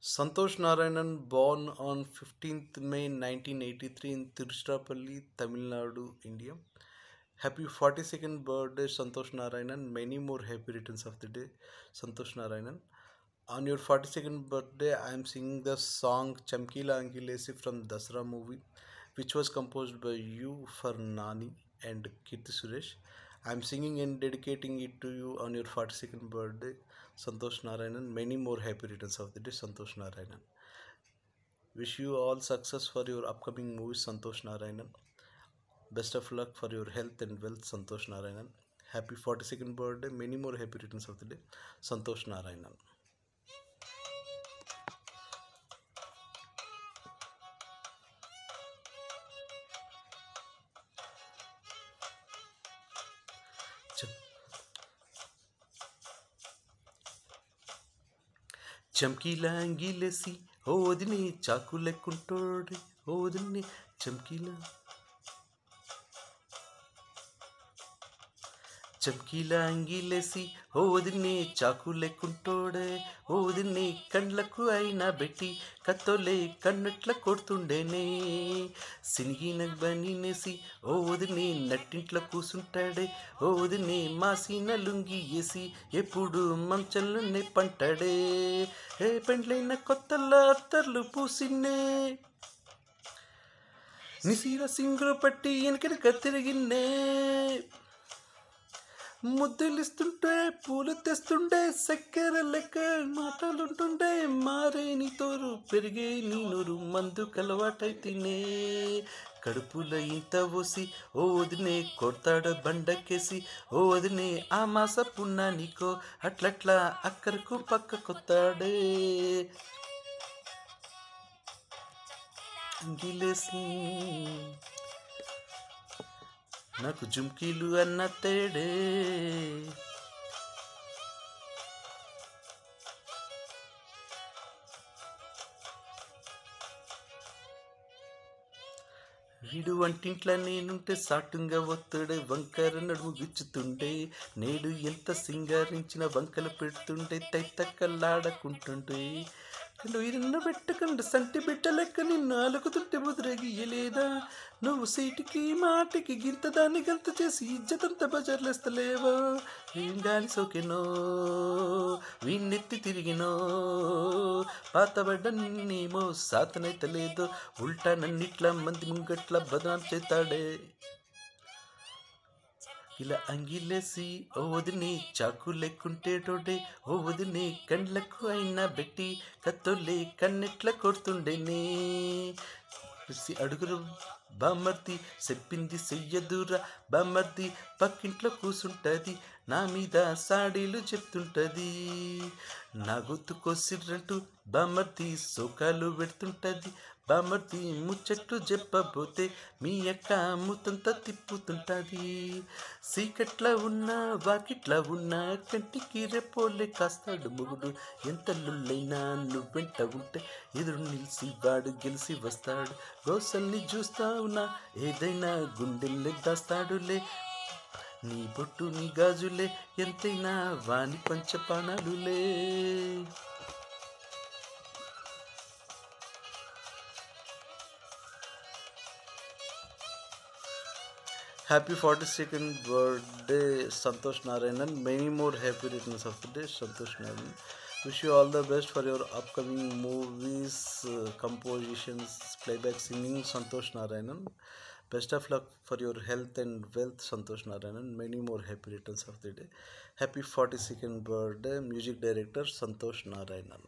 Santosh Narayanan, born on 15th May 1983 in Tiruchirappalli, Tamil Nadu, India. Happy 42nd birthday, Santosh Narayanan. Many more happy returns of the day, Santosh Narayanan. On your 42nd birthday, I am singing the song Chamkila Angilesi from Dasra movie, which was composed by you for Nani and Kirti Suresh. I am singing and dedicating it to you on your 42nd birthday, Santosh Narayanan. Many more happy returns of the day, Santosh Narayanan. Wish you all success for your upcoming movies, Santosh Narayanan. Best of luck for your health and wealth, Santosh Narayanan. Happy 42nd birthday. Many more happy returns of the day, Santosh Narayanan. చమ్కీలా అంగిలేసి ఓదిని చాకు లెక్కుంటోడే ఓదిని చమ్కీలా అంగిలేసి ఓదిని చాకు లెక్కుంటోడే ఓదిని కండ్లకు అయినా బెట్టి కత్తోలే కన్నట్ల కొడుతుండేనే సినిగిన బనినేసి ఓదిని నట్టింట్లో కూసుంటాడే ఓదిని మాసిన లుంగి వేసి ఎప్పుడు మంచంలోనే పంటాడే ఏ పెండ్లైన కొత్తల్లో అత్తర్లు పూసిన్నే నిసీర సింగురు పట్టి వెనకనక తిరిగిన్నే ముద్దులిస్తుంటే పూలు తెస్తుండే చక్కెర లెక్క మాటలుంటుండే మారే నీ తోరు పెరిగే నీ నూరు మందు కలవాటైతేనే కడుపులో ఇంత పోసి ఓ వదినే కొడతాడ బండకేసి ఓ వదినే ఆ మాస పున్నా నీకో అట్లట్లా అక్కరకు పక్క కొత్తాడే అంగిలేసి నాకు జుమ్కీలు అన్న తేడే వీడు వంటింట్లో నేనుంటే సాటుంగా ఒత్తుడే వంకర నడుము గుచ్చుతుండే నేడు ఎంత సింగారించిన వంకలు పెడుతుండే తైతక్కల్లాడకుంటుండే వీరన్న పెట్టకుండా సంటి బిడ్డ లెక్క నిన్ను అలుకుతుంటే ముద్రగియలేదా నువ్వు సీటికి మాటికి గింత దాన్ని గంత చేసి ఇజ్జతంతా బజార్లేస్తలేవో ఏం గాలి సోకెనో వీణెత్తి తిరిగినో పాతబడ్డ నిన్నేమో సాతనైతే లేదో ఉల్టా నన్నిట్లా మంది ముంగట్ల బదనాం చేతాడే ఇలా అంగిలేసి ఓ వదిని చాకు లెక్కుంటేటోడే ఓ వదిని కండ్లకు అయినా బెట్టి కత్తోలే కన్నెట్ల కొడుతుండేనే అడుగురు బామ్మర్ది చెప్పింది చెయ్యదురా బామ్మర్ది పక్కింట్లో కూసుంటది నా మీద సాడీలు చెప్తుంటది నా గుర్తుకొసిర్రంటూ బామ్మర్ది సోకాలు పెడుతుంటది బామ్మర్ది ముచ్చట్లు చెప్పబోతే మీ అక్క ముతంతా తిప్పుతుంటది సీకట్లా ఉన్నా వాకిట్లా ఉన్నా కంటికి రెప్పోలే కాస్తాడు మొగుడు ఎంత లుల్లైనా నువ్వెంట ఉంటే ఎదురు నిలిచి వాడు గెలిచి వస్తాడు గోసల్ని చూస్తా ఉన్నా ఏదైనా గుండెల్ని దాస్తాడులే నీ బొట్టు నీ గాజులే ఎంతైనా వాని పంచపాణాలులే Happy 42nd birthday, Santosh Narayanan. Many more happy returns of the day, Santosh Narayanan. Wish you all the best for your upcoming movies, compositions, playback singing, Santosh Narayanan. Best of luck for your health and wealth, Santosh Narayanan. Many more happy returns of the day. Happy 42nd birthday, music director Santosh Narayanan.